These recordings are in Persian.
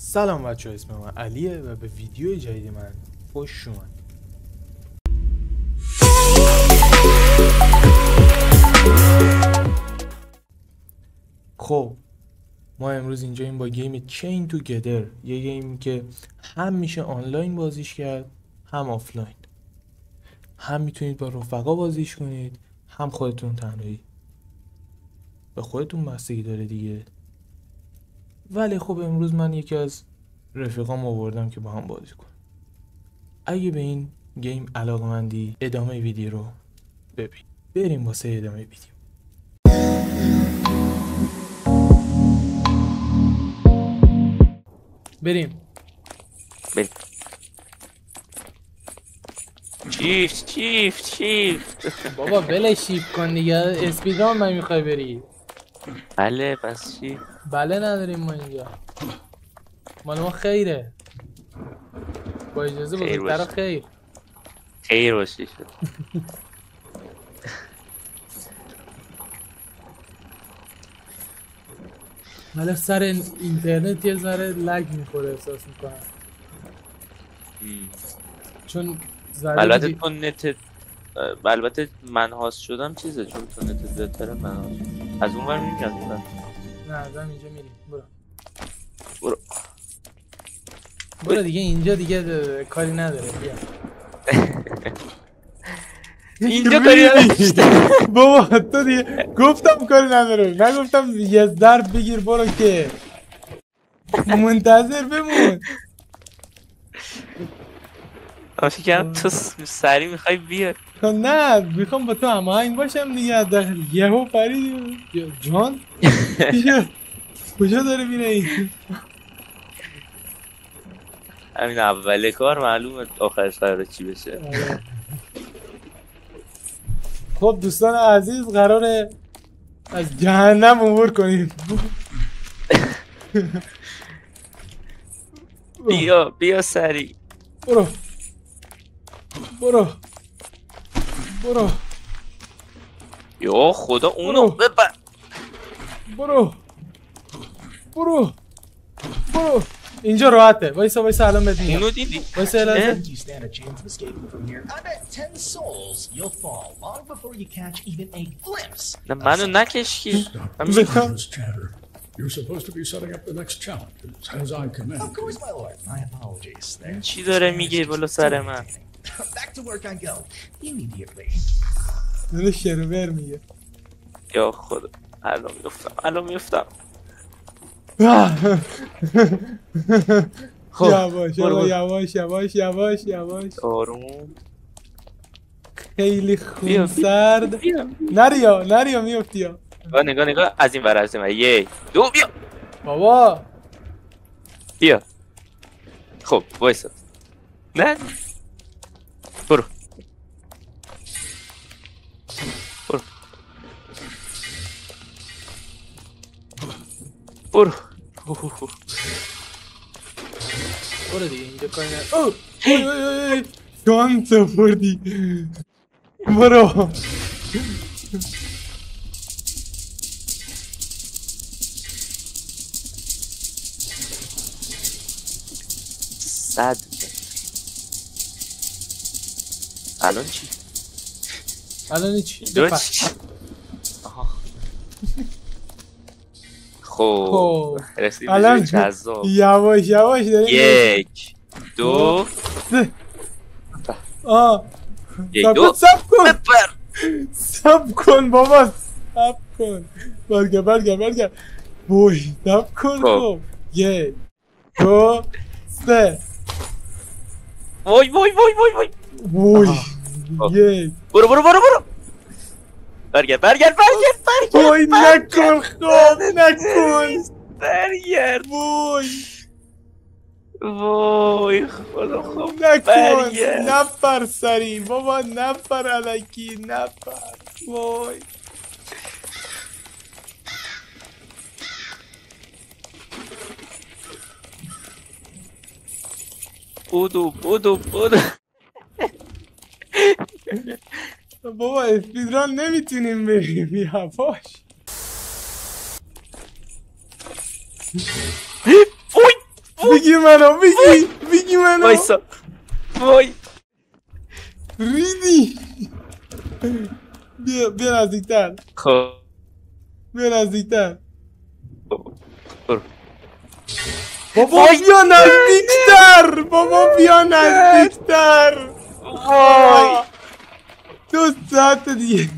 سلام بچه ها، اسم من علیه و به ویدیو جدید من خوش اومد. خب ما امروز اینجاییم با گیم چین توگیدر، یه گیم که هم میشه آنلاین بازیش کرد هم آفلاین، هم میتونید با رفقا بازیش کنید هم خودتون تنهایی. به خودتون بستگی داره دیگه. ولی خب امروز من یکی از رفیقام آوردم که با هم بازی کنیم. اگه به این گیم علاقمندی ادامه ویدیو رو ببین. بریم واسه ادامه ویدیو. بریم. شیفت بابا بله شیف کن دیگه، اسپیدران من میخوای بری؟ بله پس چی؟ بله نداریم ما اینجا، مال ما خیره. با اجازه بزرگترا خیر باشی شد. حالا سر اینترنت یه ذره لگ میخوره احساس میکنم، چون البته تو نت، البته من هاست شدم چیزه، چون تو نت بهتره من هاست شدم. از اون ور میریم از این ور؟ نه از اینجا میریم. برو دیگه، اینجا دیگه کاری نداره. بیا اینجا کاری نداره. بابا تو دیگه گفتم کاری نداره، نگفتم یه ضرب بگیر برو که منتظر بمون. آشی کردم تو سری میخوای بیار. نه میخوام با تو هماهنگ باشم دیگه. در یهو پرید جان کجا داره میره این؟ همین اول کار معلومه آخرش قراره چی بشه. خب دوستان عزیز، قراره از جهنم عبور کنیم. بیا سری. برو یا خدا اونو ببر. برو اینجا راحته. وایسا الان بهت میگم. اونو دیدی؟ وایسا الان. نه منو نکش کی. You're supposed to be setting up the next challenge as I come in. Of course, my lord. My apologies. چی داره میگه بالا سر من؟ Back to work I go. Immediately. داره شروور میگه. یا خدا الان میفتم. خب یواش آروم. خیلی خونسرد. نریا میفتی. نگاه از این ور من. 1 2 بیا بابا بیا. خب وایسا. نه برو دیگه اینجا کاری نه. جان سپردی. برو صد. الان چی؟ خب رسیدیم به جذاب. یواش داریم. 1 2 1 2 سب کن بابا، سب کن. برگرد بوی سب کن. خب 1 2 3 وای 1 برو برگرد وای نکن. خب نکن. برگرد. وای خدا. خب نکن. نپر سری بابا، نپر الکی، نپر. وای بودو بابا اسپیدران نمیتونیم بریم. یواش بگیر منو بگیر منو وایسا وای ریدی بیا نزدیکتر خب بیا نزدیکتر برو. بابا بیا نزدیکتر بابا بیا نزدیکتر وای 2 ساعت دیگه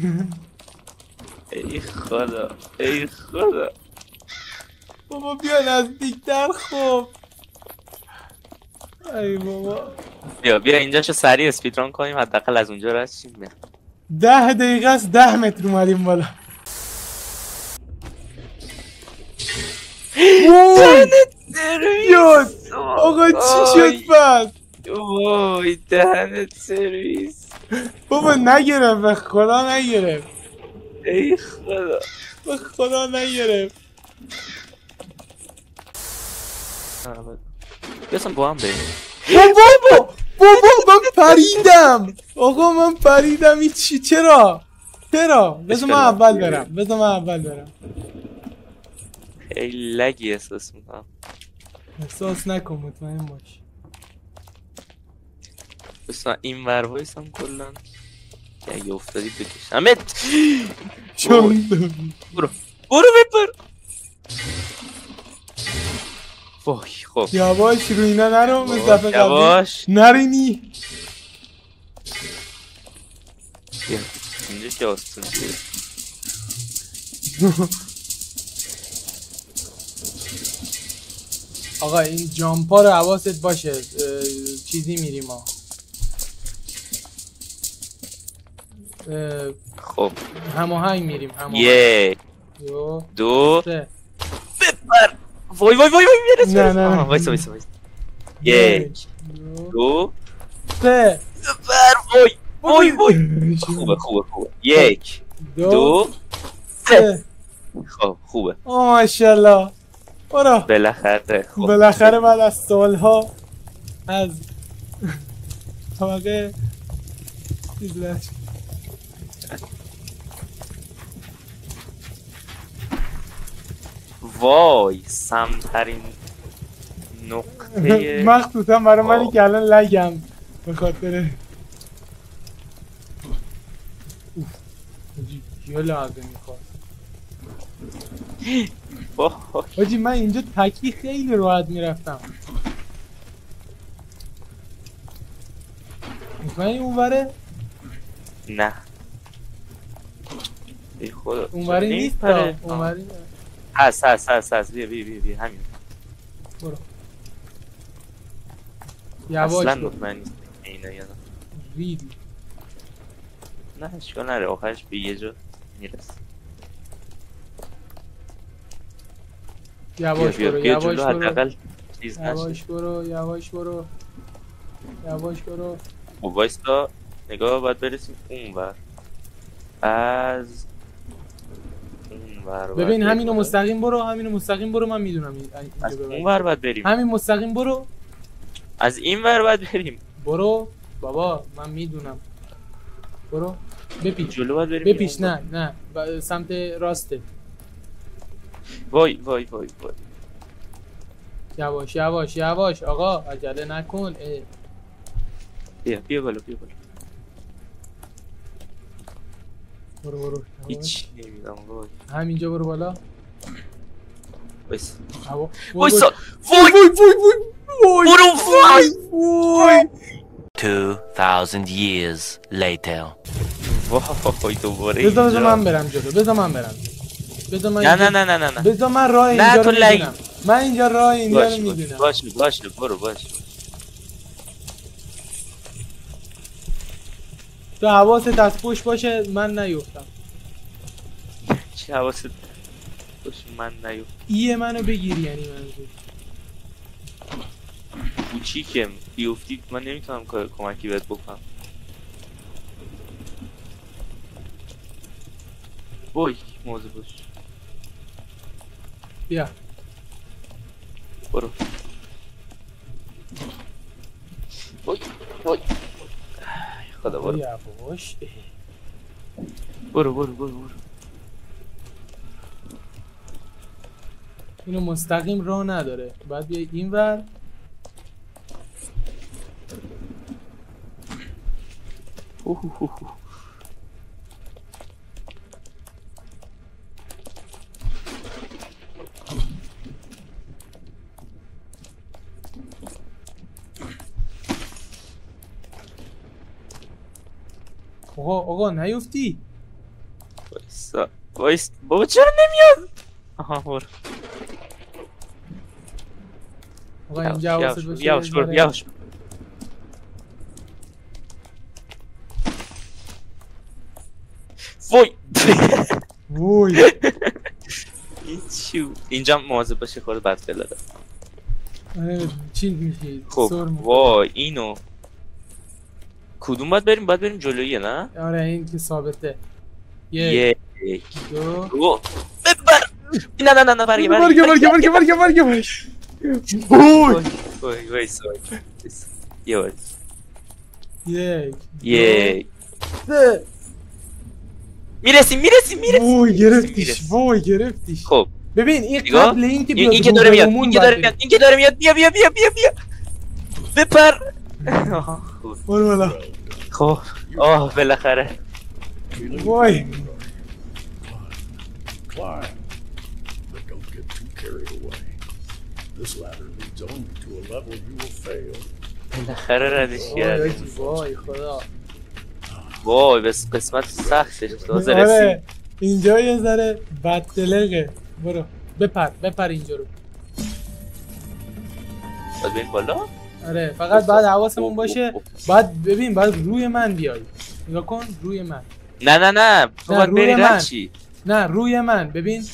ای خدا ای خدا بابا بیا نزدیکتر خب ای بابا بیا اینجاشو سریع اسپیدران کنیم حداقل از اونجا رد شیم. 10 دقیقه است 10 متر اومدیم بالا یاد آقا چی شد پس وای دهنت سرویس بابا نگرفت به خدا نگرفت ای خدا به خدا نگرفت بیاسم با هم بریم بابا من پریدم آقا من پریدم این چی چرا بذار من اول برم خیلی لگی احساس میکنم احساس نکن مطمئن باش بسا این ور وایسم کلن که اگه افتادی بکشمت چون برو بپر وای خب یواش رو اینا نرو مثل دفعه قبلی یواش نرینی بیا اینجا که آستون آقا این جامپا رو حواست باشه چیزی میریم ها خب هماهنگ میریم یک دو دو سه بپر وای برس نه وایسا یک دو سه بپر وای خوبه یک دو سه خب خوبه ماشاءالله برو بالاخره خب بالاخره بعد از سالها از طبقه وای سمترین نقطه مخصوصا برای منی که الان لگم به خاطر یه لحظه میخواد حاجی من اینجا تکی خیلی راحت میرفتم مطمئنی اونوره؟ نه ای خدا اونوری نیست تا اونوری هست بیا همین برو یواش اصلا برو مطمئن نیست اینا یادم ریدی نه اشکال نره آخرش به یه جا میرس یواش برو یواش برو حداقل چیز یواش برو خب وایستا نگاه باید برسیم اون ور از اون ور ببین همینو مستقیم برو من میدونم از اون ور باید بریم همین مستقیم برو از این ور باید بریم برو بابا من میدونم برو بپیچ جلو باید بریم بپیچ نه سمت راسته وای یواش آقا عجله نکن بیا بالا برو هیچ نمیدم وای همینجا برو بالا وایسا وای 2000 years later. وای دوباره بذار من برم جلو بذار من نه بذار من راه اینجا رو میدونم من اینجا راه اینجا رو میدونم باشه برو تو حواست از پشت باشه من نیفتم چی حواست باشه من نیفتم ایه منو بگیری یعنی منظور کوچیکم بیفتی من نمیتونم کمکی بهت بکنم وای موضوع باش بیا برو وای خدا برو یواش برو اینو مستقیم راه نداره، باید بیای اینور. آقا نیفتی. وایس بابا چرا نمیاد؟ آها برو. آقا اینجا حواست باشه. یواش برو یواش. وای وای اینجا مواظب باشه خورده بد فلاده. چی میگی؟ خب وای اینو کدوم باید بریم جلویه نه؟ آره این که ثابته. یک دو ببر. نه برگه وایس یه وایس یک سه. میرسیم وای گرفتیش. خب ببین این نگاه. قبل این که این که داره میاد بیا بپر. برو بالا. خب بالاخره وای Climb, but don't get too carried away. This ladder leads only to a level you will fail. بالاخره ردش کردیم. وای خدا. وای بس قسمت سختش تازه آره رسید. اینجا یه ذره بددلقه. برو بپر اینجا رو. باید بریم بالا؟ آره فقط بعد حواسمون باشه. باید روی من بیای. نگاه کن روی من. نه باید روی بری من. رد چی؟ نه روی من ببین.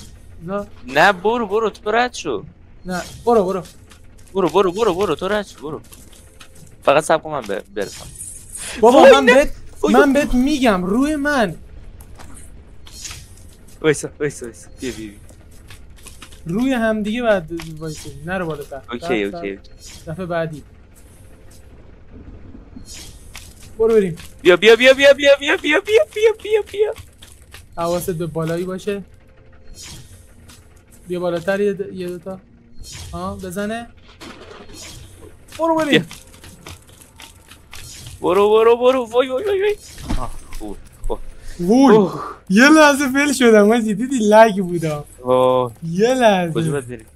نه برو تو رد شو. نه برو تو رد شو برو. فقط صبر کن من برسم. بابا من بهت میگم روی من. وایسا بیا روی هم دیگه بعد وایسا نرو بالاتر. اوکی دفعه بعدی برو بریم. بیا حواست به بالایی باشه. بیا بالاتر یه دوتا بزنه. برو بریم. برو وای وای یه لحظه فیل شدم من دیدی لگ بودم. یه لحظه کجا باید بریم؟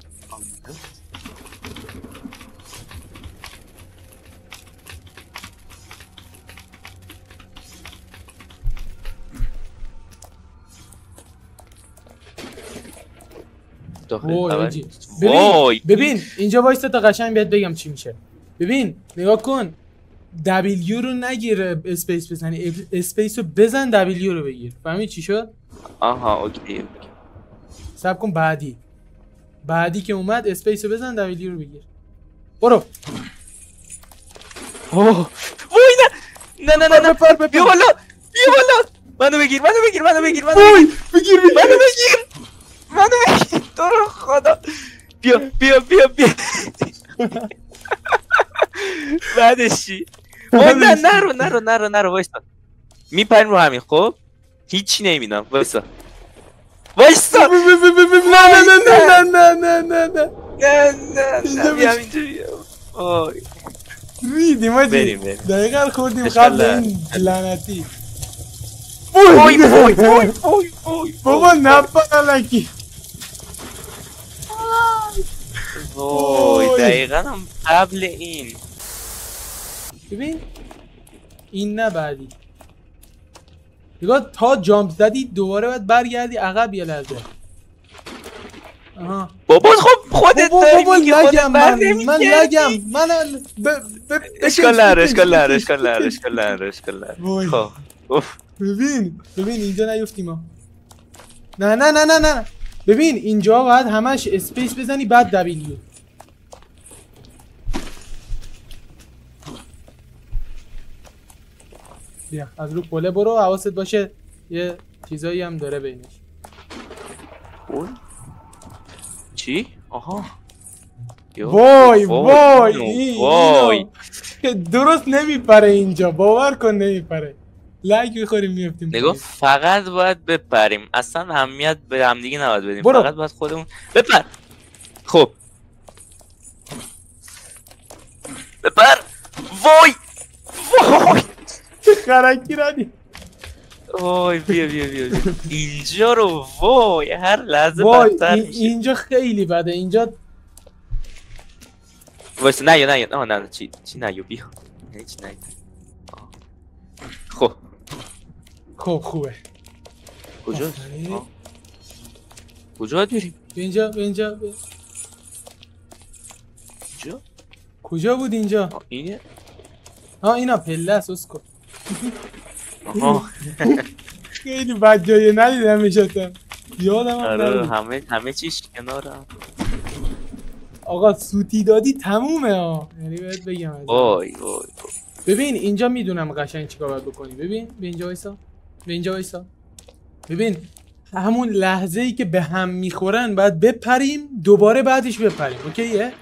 ببین اینجا وایستا تا قشنگ بهت بگم چی میشه. ببین نگاه کن. دبلیو رو نگیر اسپیس بزنی. اسپیس رو بزن دبلیو رو بگیر. فهمی چی شد؟ آها اوکی. صبر کن بعدی که اومد اسپیس رو بزن دبلیو رو بگیر. برو. وای نه بیا بالا منو بگیر تو رو خدا. بیا بعدش چی؟ نرو وایسا. میپریم رو همین. خب هیچی نمیدونم. وایسا نه بیا اینجوری. ریدیم آجی. بریم دقیقا خوردیم قبل این لعنتی. وای بابا نپرلکی. وای دقیقا هم قبل این. ببین این نه بعدی. نگاه تا جامپ زدی دوباره باید برگردی عقب یه لحظه. بابا خب خودت داری میگی خودت من لگم اشکال نره. خب ببین اینجا نیفتیم ما. نه ببین اینجا باید همش اسپیس بزنی بعد دبلیو. بیا از رو پله برو. حواست باشه یه چیزایی هم داره بینش. چی؟ آها وای درست نمیپره اینجا. باور کن نمیپره. لایک میخوریم میفتیم. نگاه فقط باید بپریم. اصلا اهمیت به همدیگه نباید بدیم. برو. فقط باید خودمون بپر. خب بپر. وای وای خرکی رانی. وای بیا بیا بیا بیا. اینجا رو وای هر لحظه وای بدتر میشه. اینجا خیلی بده اینجا. وایسا نه یا نه نه چی نه یا بیا یعنی چی نه. خب خب خوبه. کجاست؟ آفرین. آه. کجا باید بریم؟ به اینجا اینجا؟ کجا بود اینجا؟ اینه؟ اینا پله است اسکو. آها خیلی بد جایه ندیدمش اصلا. یادم هم آره نبود. همه چیش کنارم. آقا سوتی دادی تمومه ها. یعنی بهت بگم از وای وای ببین اینجا میدونم قشنگ چیکار باید بکنی. ببین به اینجا وایسا. به اینجا وایسا. ببین همون لحظه ای که به هم میخورن باید بپریم دوباره بعدش بپریم. اوکیه؟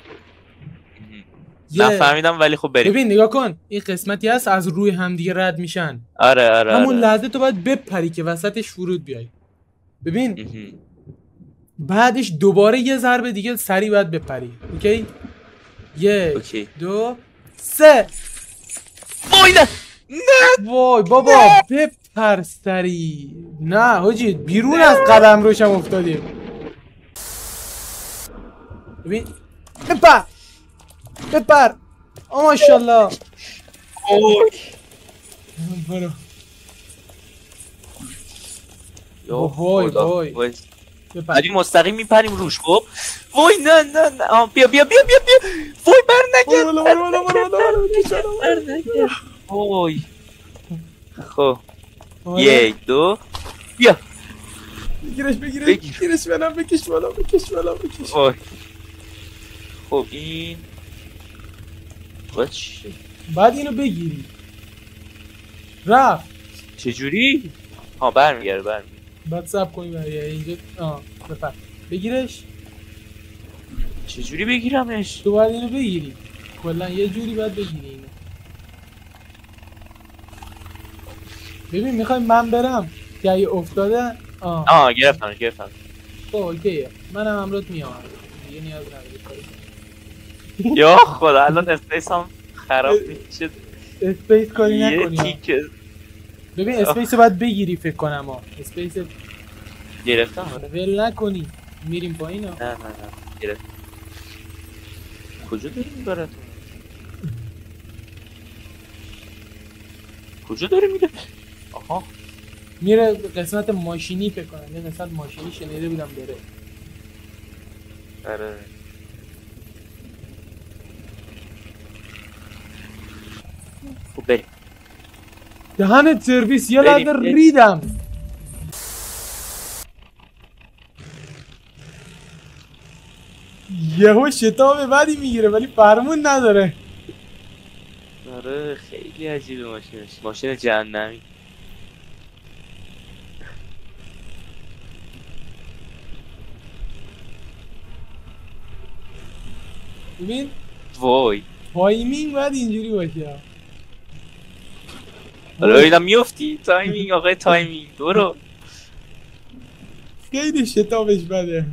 نفهمیدم ولی خب بریم. ببین نگاه کن این قسمتی هست از روی همدیگه رد میشن. آره همون لحظه تو باید بپری که وسطش فرود بیای. ببین بعدش دوباره یه ضربه دیگه سری باید بپری. اوکی؟ اوکی. 2 3. وای نه وای بابا بپر سری. نه حاجی بیرون از قدم روشم افتادیم. ببین بپر ماشاءالله. برو. وای وای بپر. بعدی مستقیم میپریم روش. خب وای نه نه نه بیا بیا بیا بیا بیا. وای بر نگرد بر نگرد. وای خب 1 2 بیا بگیرش منم بکش بالا. وای خب این چی؟ بعد اینو بگیری رفت چجوری؟ برمیگرده بعد سب کنی برای اینجا بپر بگیرش. چجوری بگیرمش؟ تو باید اینو بگیری کلا یه جوری باید بگیری اینو. ببین میخوای من برم که اگه افتاده گرفتم خب اوکیه منم امروز میام دیگه نیاز نداری کاری. یا خدا الان اسپیس هم خراب میشه. اسپیس کاری نکنی. ببین اسپیس رو باید بگیری فکر کنم اسپیس گرفتم. ول نکنی میریم پایین. نه گرفتم. کجا داری میبره تو؟ کجا داری میره؟ آها میره قسمت ماشینی فکر کنم. یه قسمت ماشینی شنیده بودم بره. آره خب بریم. دهنت سرویس یه لحظه ریدم. یهو شتاب بدی میگیره ولی فرمون نداره. آره خیلی عجیبه ماشین جهنمی. ببین وای تایمینگ باید اینجوری باشه. آره اینا میفتی تایمینگ. آقای تایمینگ برو. خیلی شتابش بده.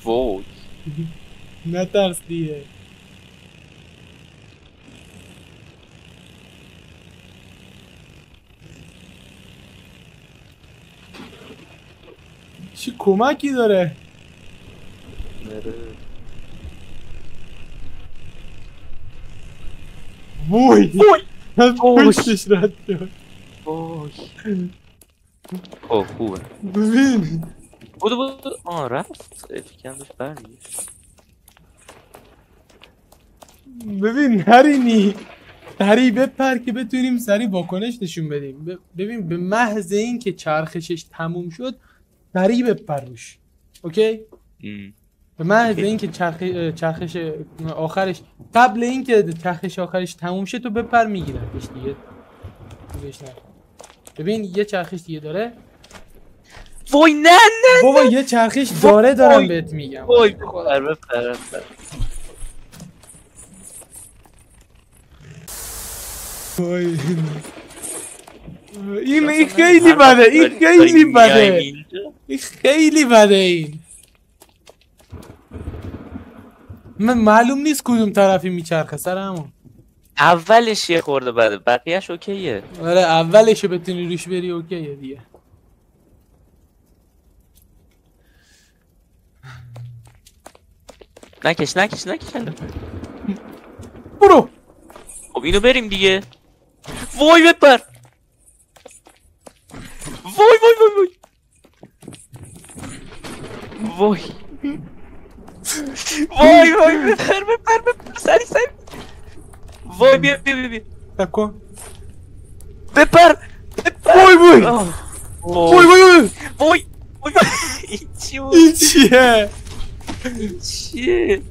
وای نترس دیگه. چی کمکی داره؟ وای از پشتش رد شد. وای خب خوبه. ببین بودو رفت فکرم داشت برمیگه. ببین نرینی سریع بپر که بتونیم سریع واکنش نشون بدیم. ببین به محض این که چرخشش تموم شد سریع بپر روش. اوکی؟ به محض این که چرخش آخرش قبل این که چرخش آخرش تموم شه تو بپر میگیرنش دیگه. ببین یه چرخش دیگه داره. وای نه بابا یه چرخش داره دارم بهت میگم. وای بپر این خیلی بده، این خیلی بده، این خیلی بده. این من معلوم نیست کدوم طرفی میچرخه سر همون. اولش یه خورده بده، بقیهش اوکیه. آره اولش بتونی روش بری اوکیه دیگه. نکش برو. خب اینو بریم دیگه. وای بپر. وای بپر سری وای بیا نکن. بپر وای وای این چی بود؟ این چیه؟ چیه؟